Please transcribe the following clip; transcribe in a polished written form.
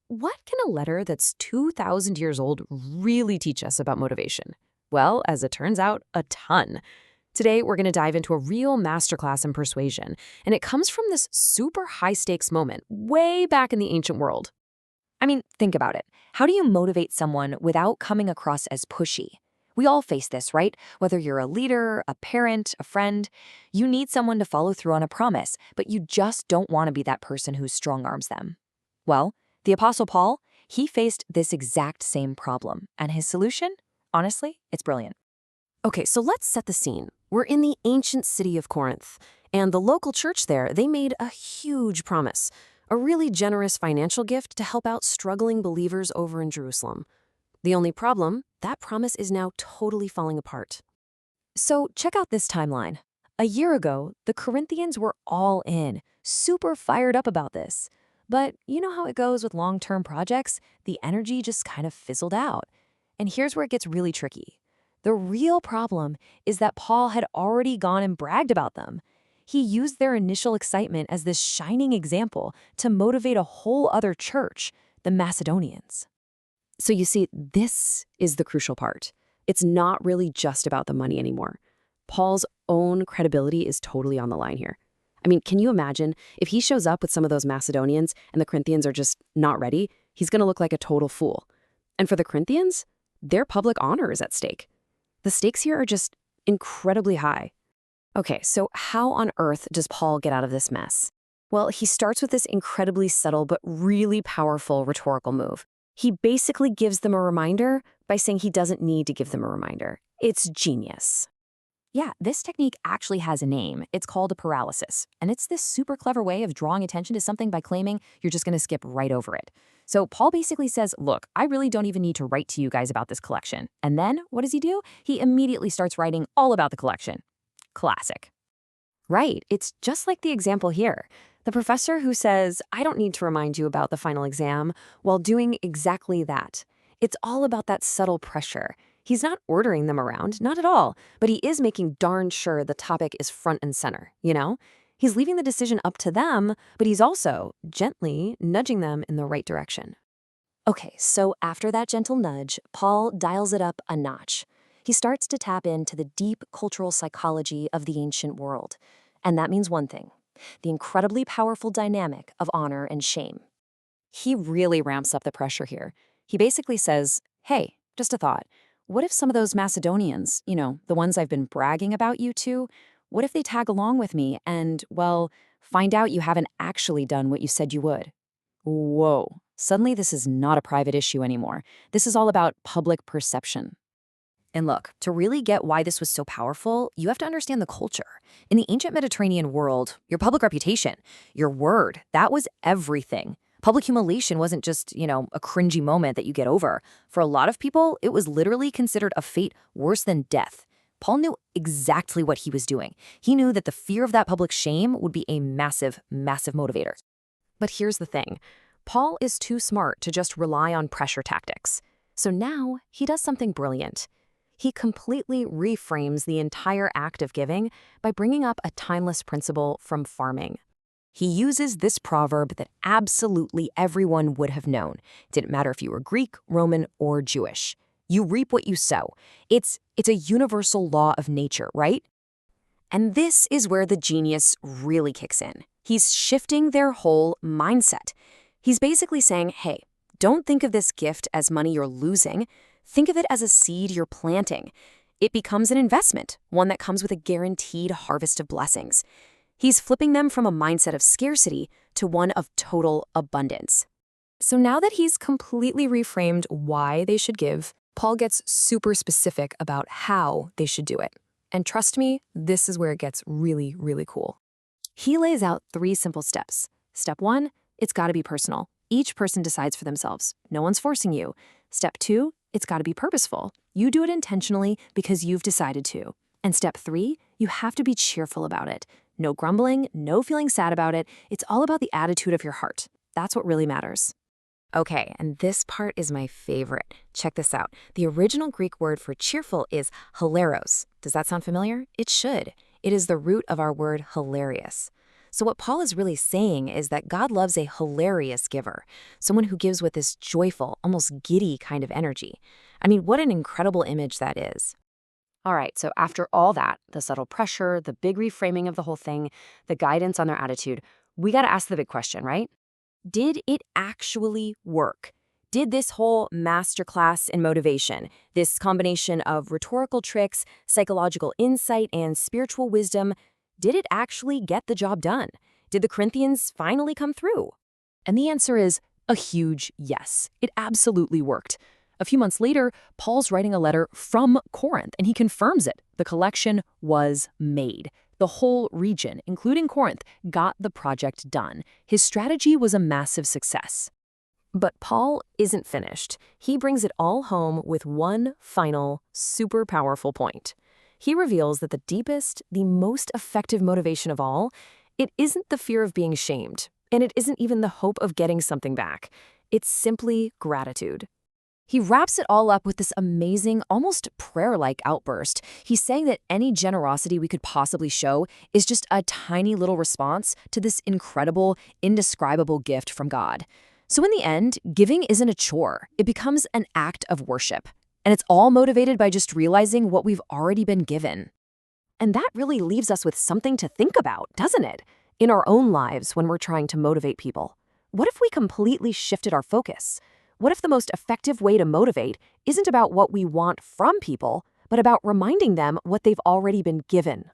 What can a letter that's 2,000 years old really teach us about motivation? Well, as it turns out, a ton. Today, we're going to dive into a real masterclass in persuasion, and it comes from this super high-stakes moment way back in the ancient world. I mean, think about it. How do you motivate someone without coming across as pushy? We all face this, right? Whether you're a leader, a parent, a friend, you need someone to follow through on a promise, but you just don't want to be that person who strong-arms them. Well, the Apostle Paul, he faced this exact same problem, and his solution, honestly, it's brilliant. Okay, so let's set the scene. We're in the ancient city of Corinth, and the local church there, they made a huge promise, a really generous financial gift to help out struggling believers over in Jerusalem. The only problem, that promise is now totally falling apart. So check out this timeline. A year ago, the Corinthians were all in, super fired up about this. But you know how it goes with long-term projects? The energy just kind of fizzled out. And here's where it gets really tricky. The real problem is that Paul had already gone and bragged about them. He used their initial excitement as this shining example to motivate a whole other church, the Macedonians. So you see, this is the crucial part. It's not really just about the money anymore. Paul's own credibility is totally on the line here. I mean, can you imagine if he shows up with some of those Macedonians and the Corinthians are just not ready? He's going to look like a total fool. And for the Corinthians, their public honor is at stake. The stakes here are just incredibly high. Okay, so how on earth does Paul get out of this mess? Well, he starts with this incredibly subtle but really powerful rhetorical move. He basically gives them a reminder by saying he doesn't need to give them a reminder. It's genius. Yeah, this technique actually has a name. It's called a paralysis. And it's this super clever way of drawing attention to something by claiming you're just going to skip right over it. So Paul basically says, look, I really don't even need to write to you guys about this collection. And then what does he do? He immediately starts writing all about the collection. Classic. Right, it's just like the example here. The professor who says, I don't need to remind you about the final exam, while doing exactly that. It's all about that subtle pressure. He's not ordering them around, not at all, but he is making darn sure the topic is front and center, you know? He's leaving the decision up to them, but he's also gently nudging them in the right direction. Okay, so after that gentle nudge, Paul dials it up a notch. He starts to tap into the deep cultural psychology of the ancient world. And that means one thing, the incredibly powerful dynamic of honor and shame. He really ramps up the pressure here. He basically says, hey, just a thought. What if some of those Macedonians, the ones I've been bragging about you to, what if they tag along with me and, well, find out you haven't actually done what you said you would? Whoa, suddenly this is not a private issue anymore. This is all about public perception. And look, to really get why this was so powerful, you have to understand the culture. In the ancient Mediterranean world, your public reputation, your word, that was everything. Public humiliation wasn't just, a cringy moment that you get over. For a lot of people, it was literally considered a fate worse than death. Paul knew exactly what he was doing. He knew that the fear of that public shame would be a massive, massive motivator. But here's the thing. Paul is too smart to just rely on pressure tactics. So now he does something brilliant. He completely reframes the entire act of giving by bringing up a timeless principle from farming. He uses this proverb that absolutely everyone would have known. Didn't matter if you were Greek, Roman, or Jewish. You reap what you sow. It's a universal law of nature, right? And this is where the genius really kicks in. He's shifting their whole mindset. He's basically saying, hey, don't think of this gift as money you're losing. Think of it as a seed you're planting. It becomes an investment, one that comes with a guaranteed harvest of blessings. He's flipping them from a mindset of scarcity to one of total abundance. So now that he's completely reframed why they should give, Paul gets super specific about how they should do it. And trust me, this is where it gets really, really cool. He lays out 3 simple steps. Step 1, it's got to be personal. Each person decides for themselves. No one's forcing you. Step 2, it's got to be purposeful. You do it intentionally because you've decided to. And step 3, you have to be cheerful about it. No grumbling, no feeling sad about it. It's all about the attitude of your heart. That's what really matters. Okay, and this part is my favorite. Check this out. The original Greek word for cheerful is hilaros. Does that sound familiar? It should. It is the root of our word hilarious. So, what Paul is really saying is that God loves a hilarious giver, someone who gives with this joyful, almost giddy kind of energy. I mean, what an incredible image that is. All right, so after all that, the subtle pressure, the big reframing of the whole thing, the guidance on their attitude, we got to ask the big question, right? Did it actually work? Did this whole masterclass in motivation, this combination of rhetorical tricks, psychological insight, and spiritual wisdom, did it actually get the job done? Did the Corinthians finally come through? And the answer is a huge yes. It absolutely worked. A few months later, Paul's writing a letter from Corinth, and he confirms it. The collection was made. The whole region, including Corinth, got the project done. His strategy was a massive success. But Paul isn't finished. He brings it all home with one final, super powerful point. He reveals that the deepest, the most effective motivation of all, it isn't the fear of being shamed, and it isn't even the hope of getting something back. It's simply gratitude. He wraps it all up with this amazing, almost prayer-like outburst. He's saying that any generosity we could possibly show is just a tiny little response to this incredible, indescribable gift from God. So in the end, giving isn't a chore. It becomes an act of worship. And it's all motivated by just realizing what we've already been given. And that really leaves us with something to think about, doesn't it? In our own lives when we're trying to motivate people. What if we completely shifted our focus? What if the most effective way to motivate isn't about what we want from people, but about reminding them what they've already been given?